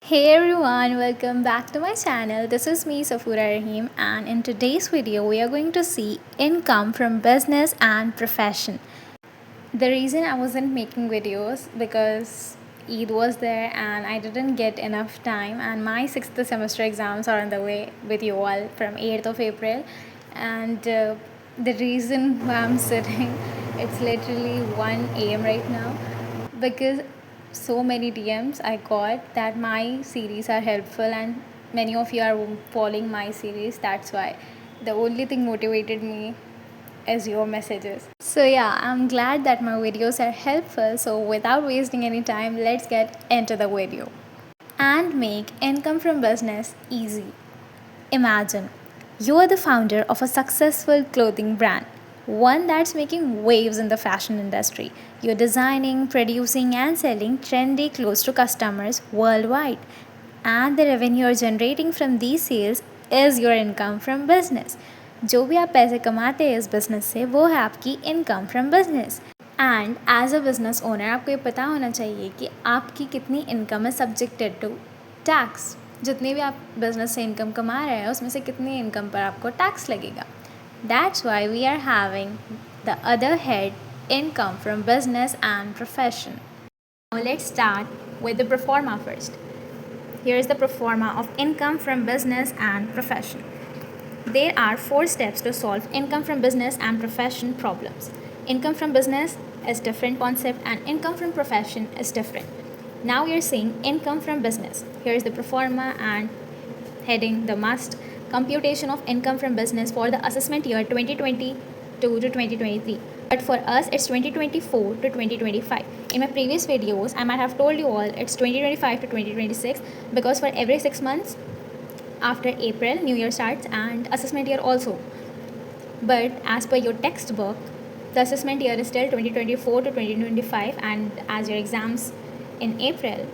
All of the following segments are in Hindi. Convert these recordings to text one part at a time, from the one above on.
Hey everyone, welcome back to my channel. This is me, Safura Rahim, and in today's video, we are going to see income from business and profession. The reason I wasn't making videos because Eid was there and I didn't get enough time, and my sixth semester exams are on the way with you all from 8th of April. And the reason why I'm sitting, it's literally 1 a.m. right now because so many DMs I got that my series are helpful and many of you are following my series. That's why the only thing motivated me is your messages. So yeah, I'm glad that my videos are helpful. So without wasting any time, let's get into the video and make income from business easy. Imagine you are the founder of a successful clothing brand, one that's making waves in the fashion industry. You're designing, producing, and selling trendy clothes to customers worldwide. And the revenue you're generating from these sales is your income from business. जो भी आप पैसे कमाते हैं इस बिज़नेस से वो है आपकी income from business. And as a business owner आपको ये पता होना चाहिए कि आपकी कितनी इनकम है सब्जेक्टेड टू टैक्स. जितनी भी आप बिज़नेस से इनकम कमा रहे हैं उसमें से कितनी इनकम पर आपको टैक्स लगेगा. That's why we are having the other head income from business and profession. Let's start with the proforma first. Here is the proforma of income from business and profession. There are 4 steps to solve income from business and profession problems. Income from business is different concept and income from profession is different. Now we are seeing income from business. Here is the proforma and heading the must computation of income from business for the assessment year 2022 to 2023. But for us it's 2024 to 2025. In my previous videos I might have told you all it's 2025 to 2026 because for every 6 months after April, New Year starts and assessment year also. But as per your textbook, the assessment year is still 2024 to 2025, and as your exams in April,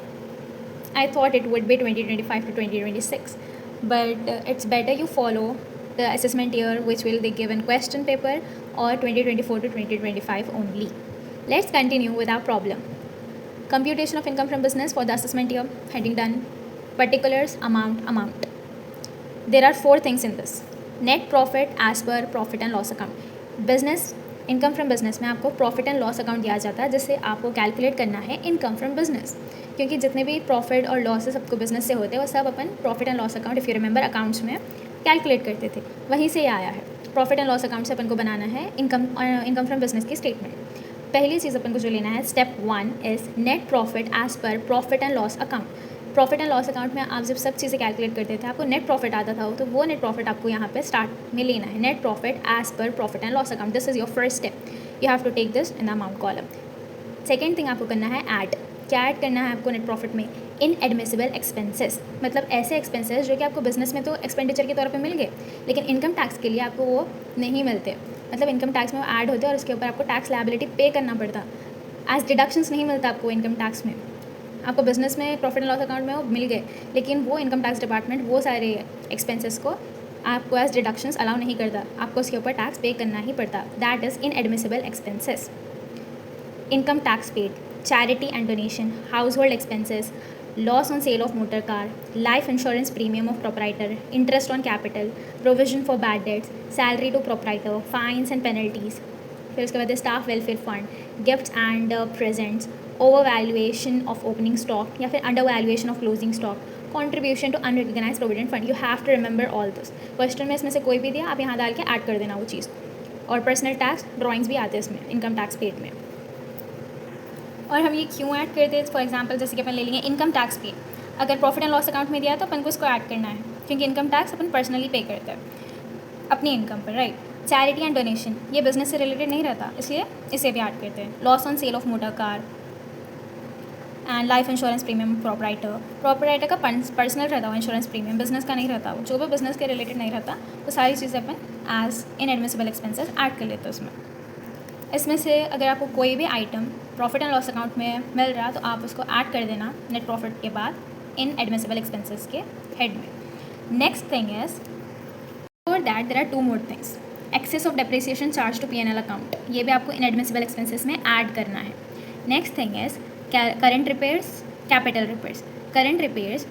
I thought it would be 2025 to 2026. But it's better you follow the assessment year which will be given question paper or 2024 to 2025 only. Let's continue with our problem. Computation of income from business for the assessment year, heading done. Particulars, amount. There are 4 things in this. Net profit as per profit and loss account. Business income from business में आपको प्रॉफिट एंड लॉस अकाउंट दिया जाता है जिससे आपको कैलकुलेट करना है इनकम फ्रॉम बिजनेस. क्योंकि जितने भी प्रॉफिट और लॉसेस आपको बिजनेस से होते हैं वो सब अपन profit and loss account if you remember accounts में कैलकुलेट करते थे. वहीं से ये आया है. प्रॉफिट एंड लॉस अकाउंट से अपन को बनाना है इनकम फ्रॉम बिजनेस की स्टेटमेंट. पहली चीज़ अपन को जो लेना है step 1 is net profit as per profit and loss account. Profit and loss account में आप जब सब चीज़ें कैलकुलेट करते थे आपको नेट प्रॉफिट आता था तो वो नेट प्रॉफिट आपको यहाँ पे स्टार्ट में लेना है. Net profit as per profit and loss account. This is your first step. You have to take this in the amount column. Second thing आपको करना है ऐड. क्या ऐड करना है आपको नेट प्रॉफिट में? Inadmissible expenses. मतलब ऐसे एक्सपेंसेस जो कि आपको बिजनेस में तो एक्सपेंडिचर के तौर पे मिल गए लेकिन इनकम टैक्स के लिए आपको वो नहीं मिलते. मतलब इनकम टैक्स में वो ऐड होते और उसके ऊपर आपको टैक्स लायबिलिटी पे करना पड़ता. एज डिडक्शंस नहीं मिलता आपको इनकम टैक्स में. आपको बिजनेस में प्रॉफिट एंड लॉस अकाउंट में वो मिल गए लेकिन वो इनकम टैक्स डिपार्टमेंट वो सारे एक्सपेंसेस को आपको एज डिडक्शंस अलाउ नहीं करता. आपको उसके ऊपर टैक्स पे करना ही पड़ता. That is inadmissible expenses. Income tax paid, charity and donation, household expenses, loss on sale of motor car, life insurance premium of proprietor, interest on capital, provision for bad debts, salary to proprietor, fines and penalties. फिर उसके बाद staff welfare fund, gifts and presents, over valuation of opening stock या फिर under valuation of closing stock, contribution to unrecognise provident fund. You have to remember all this. Question में इसमें से कोई भी दिया आप यहाँ डाल के ऐड कर देना वो चीज़. और पर्सनल टैक्स ड्राइंग्स भी आते हैं इसमें इनकम टैक्स पेड में. और हम ये क्यों ऐड करते हैं? फॉर एग्जाम्पल जैसे कि अपन ले लेंगे इनकम टैक्स पे. अगर प्रॉफिट एंड लॉस अकाउंट में दिया तो अपन को उसको ऐड करना है क्योंकि इनकम टैक्स अपन पर्सनली पे करते हैं अपनी इनकम पर, राइट. चैरिटी एंड डोनेशन ये बिजनेस से रिलेटेड नहीं रहता इसलिए इसे भी ऐड करते हैं. Loss on sale of motor car and life insurance premium proprietor का पर्सनल रहता है इंश्योरेंस प्रीमियम, बिजनेस का नहीं रहता. वो जो भी बिजनेस के रिलेटेड नहीं रहता वो सारी चीज़ें अपन एज इनएडमिसिबल एक्सपेंसेस ऐड कर लेते हैं उसमें. इसमें से अगर आपको कोई भी item profit and loss account में मिल रहा तो आप उसको ऐड कर देना नेट प्रॉफिट के बाद इनएडमिसिबल एक्सपेंसेस के हेड में. Next thing is for that there are 2 more things. Excess of depreciation charge to P&L account, ये भी आपको इनएडमिसिबल एक्सपेंसेस में ऐड करना है. Next thing is current repairs, capital repairs. Current repairs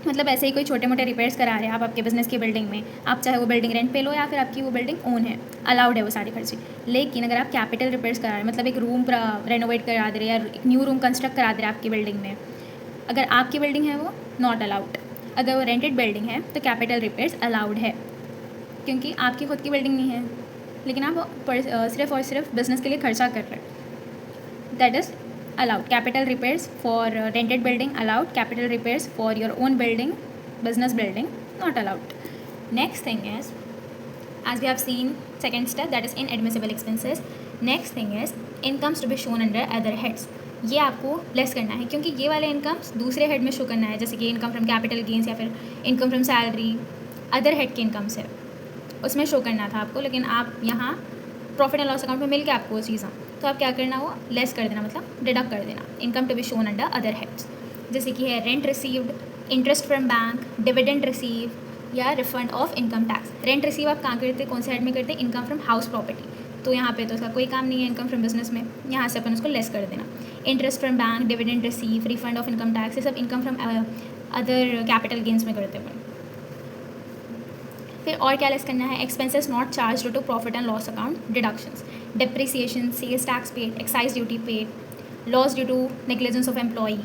मतलब ऐसे ही कोई छोटे मोटे रिपेयर्स करा रहे हैं आप आपके बिजनेस की बिल्डिंग में, आप चाहे वो बिल्डिंग रेंट पे लो या फिर आपकी वो बिल्डिंग ओन है, अलाउड है वो सारे खर्चे। लेकिन अगर आप कैपिटल रिपेयर्स करा रहे हैं, मतलब एक रूम रेनोवेट करा दे रहे हैं या एक न्यू रूम कंस्ट्रक्ट करा दे रहे हैं आपकी बिल्डिंग में, अगर आपकी बिल्डिंग है वो नॉट अलाउड। अगर वो रेंटेड बिल्डिंग है तो कैपिटल रिपेयर्स अलाउड है, क्योंकि आपकी खुद की बिल्डिंग नहीं है लेकिन आप सिर्फ और सिर्फ बिजनेस के लिए खर्चा कर रहे हैं, that is allowed. Capital repairs for rented building allowed. Capital repairs for your own building, business building, not allowed. Next thing is, as we have seen second step, that is inadmissible expenses. Next thing is incomes to be shown under other heads. ये आपको लेस करना है, क्योंकि ये वाले इनकम्स दूसरे हेड में शो करना है, जैसे कि इनकम फ्रॉम कैपिटल गेंस या फिर income from salary, other head के इनकम्स है उसमें शो करना था आपको, लेकिन आप यहाँ प्रॉफिट एंड लॉस अकाउंट में मिल के आपको वो चीज़ें, तो आप क्या करना, वो लेस कर देना, मतलब डिडक्ट कर देना। Income to be shown under other heads, जैसे कि है rent received, interest from bank, dividend receive या refund of income tax. Rent receive आप कहाँ करते, कौन से हेड में करते, इनकम फ्रॉम हाउस प्रॉपर्टी, तो यहाँ पे तो उसका कोई काम नहीं है इनकम फ्रॉम बिजनेस में, यहाँ से अपन उसको लेस कर देना। Interest from bank, dividend receive, refund of income tax, ये सब income from other capital gains में करते हैं। फिर और क्या लेस करना है, expenses not charge to profit and loss account deductions, depreciation, sales tax paid, excise duty paid, loss due to negligence of employee,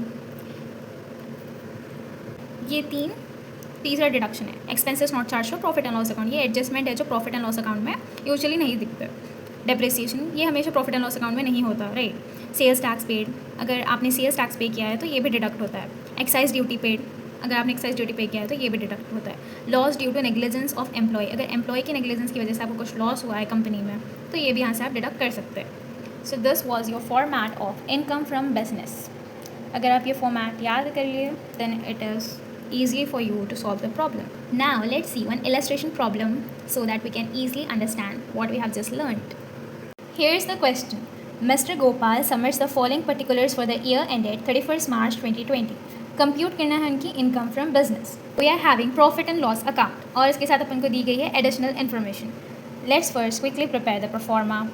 ये तीसरा डिडक्शन है। Expenses not charge to profit and loss account, ये एडजस्टमेंट है जो प्रॉफिट एंड लॉस अकाउंट में यूजुअली नहीं दिखते। डेप्रिसिएशन ये हमेशा प्रॉफिट एंड लॉस अकाउंट में नहीं होता, राइट। सेल्स टैक्स पेड, अगर आपने सेल्स टैक्स पे किया है तो ये भी डिडक्ट होता है। एक्साइज ड्यूटी पेड, अगर आपने एक्साइज ड्यूटी पे किया है तो ये भी डिडक्ट होता है। Loss due to negligence of employee, अगर एम्प्लॉय की नेग्लिजेंस की वजह से आपको कुछ लॉस हुआ है कंपनी में, तो ये भी यहाँ से आप डिडक्ट कर सकते हैं। So this was your format of income from business. अगर आप ये फॉर्मैट याद कर लिए then it is easy for you to solve the problem. Now let's see one illustration problem so that we can easily understand what we have just learned. Here's the question. Mr. Gopal submits the following particulars for the year ended 31st March 2020. Compute करना है उनकी income from business. We are having profit and loss account और इसके साथ अपन को दी गई है additional information. Let's first quickly prepare the proforma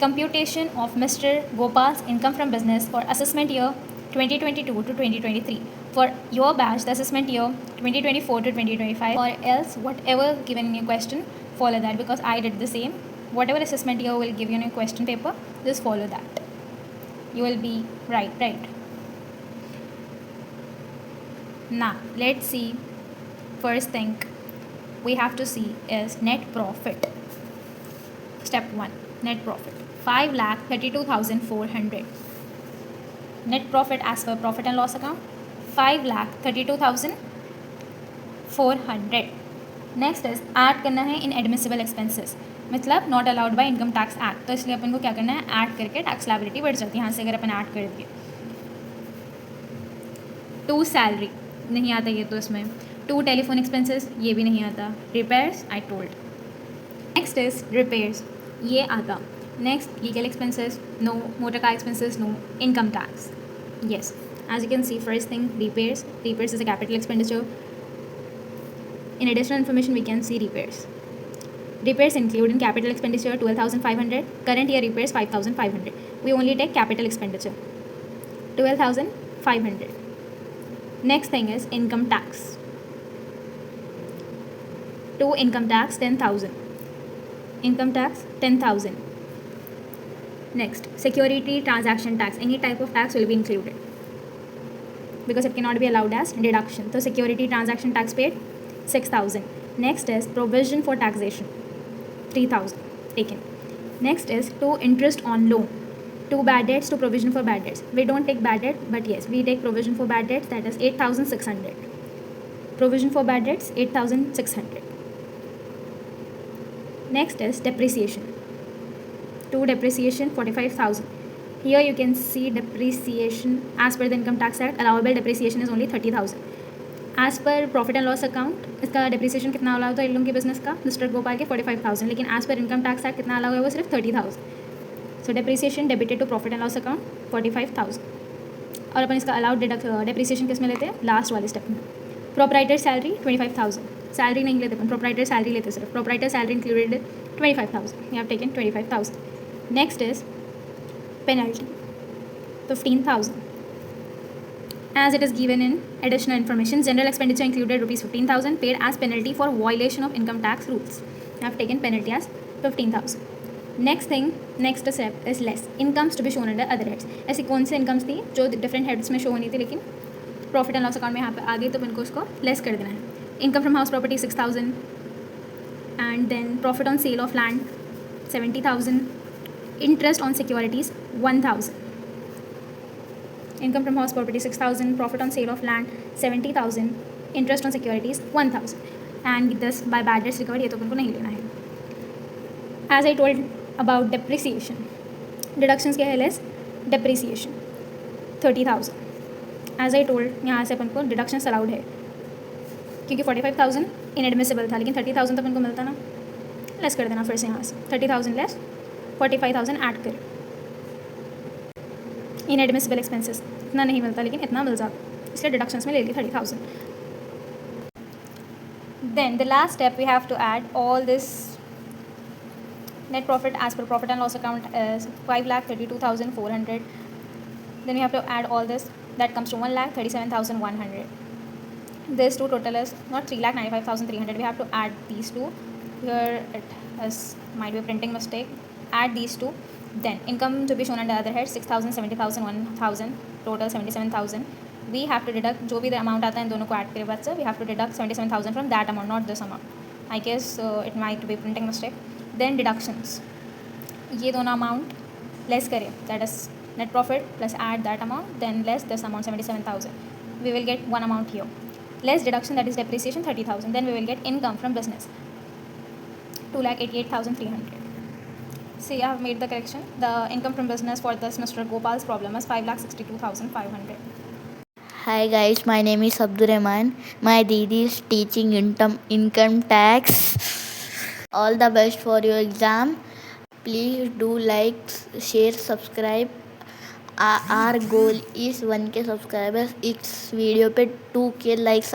computation of Mr. Gopal's income from business for assessment year 2022 to 2023. For your batch, the assessment year 2024 to 2025, or else whatever given in your question, follow that, because I did the same. Whatever assessment year will give you in your question paper, just follow that. You will be right. Now, let's see. First thing we have to see is net profit. Step 1, net profit. 5,32,400. Net profit as per profit and loss account, 5,32,400. Next is add करना है इन एडमिसिबल एक्सपेंसेस, मतलब not allowed by income tax act, तो इसलिए अपन को क्या करना है, ऐड करके टैक्स लायबिलिटी बढ़ जाती है यहाँ से अगर अपन ऐड कर दिए। 2 सैलरी नहीं आता ये तो इसमें, 2 टेलीफोन एक्सपेंसेस ये भी नहीं आता, repairs I told. Next is repairs, ये आता। Next, legal expenses, no. Motor car expenses, no. Income tax, yes. As you can see, first thing, repairs. Repairs is a capital expenditure. In additional information, we can see repairs. Repairs include in capital expenditure 12,500. Current year repairs 5,500. We only take capital expenditure 12,500. Next thing is income tax. To income tax 10,000. Income tax 10,000. Next, security transaction tax. Any type of tax will be included because it cannot be allowed as deduction. So security transaction tax paid 6,000. Next is provision for taxation 3,000 taken. Next is to interest on loan, to bad debts, to provision for bad debts. We don't take bad debt, but yes, we take provision for bad debts, that is 8,600. Provision for bad debts 8,600. Next is depreciation. To depreciation 45,000. Here you can see depreciation as per the income tax act, allowable depreciation is only 30,000. As per profit and loss account, इसका depreciation कितना अलाउ था इन लोगों के बिजनेस का, मिस्टर गोपाल के 45,000, लेकिन as per income tax act कितना अलाउ है वो सिर्फ 30,000. So depreciation debited to profit and loss account 45,000. और अपन इसका अलाउड depreciation किस में लेते हैं, लास्ट वाले स्टेप में। प्रोप्राइटर सैलरी 25,000, सैलरी नहीं लेते अपन, प्रोप्राइटर सैलरी लेते सिर्फ, proprietor salary included 25,000, you have taken 25,000. Next is penalty 15,000. as it is given in additional information. General expenditure included rupees 15,000 paid as penalty for violation of income tax rules. I have taken penalty as 15,000. Next step is less incomes to be shown under other heads. ऐसी कौन सी इनकम्स थी जो डिफरेंट हेड्स में शो होनी थी, लेकिन प्रॉफिट एंड लॉस अकाउंट में यहाँ पे आ गई, तो इनको उसको लेस कर देना है. Income from house property 6,000 and then profit on sale of land 70,000. Interest on securities 1,000. Income from house property 6,000, profit on sale of land 70,000, interest on securities 1,000 and this by bad debts recover, ये तो उनको नहीं लेना है. As I told about depreciation, deductions क्या है less depreciation 30,000. As I told यहाँ से अपन को डिडक्शंस अलाउड है क्योंकि 45,000 इनएडमिसिबल था, लेकिन 30,000 तो अपन को मिलता ना. लेस कर देना फिर से यहाँ से 30,000 लेस 45,000 ऐड कर. इनएडमिसिबल एक्सपेंसेस इतना नहीं मिलता, लेकिन इतना मिल जाता, इसलिए डिडक्शंस में ले ली 30,000. Then the last step we have to add all this. Net profit as per profit and loss account is 5,32,400. Then we have to add all this, that comes to 1,37,100. This two total is not 3,95,300. We have to add these two. Here it is might be a printing mistake. Add these two. Then income to be shown under other head 6,000, 70,000, 1,000, total 77,000. We have to deduct जो भी amount आता है इन दोनों को add करे बाद से we have to deduct 77,000 from that amount, not this amount. I guess it might be printing mistake. Then deductions, ये दोनों अमाउंट लेस करें, that is net profit plus add that amount, then less this amount 77,000. We will get one amount here. Less deduction that is depreciation 30,000. Then we will get income from business 2,88,300. See, I have made the correction. The income from business for this Mr. Gopal's problem is 5,62,500. Hi guys, my name is Abdurrahman. My Didi is teaching income tax. All the best for your exam. Please do like, share, subscribe. Our goal is 1K subscribers. इस वीडियो पे 2K likes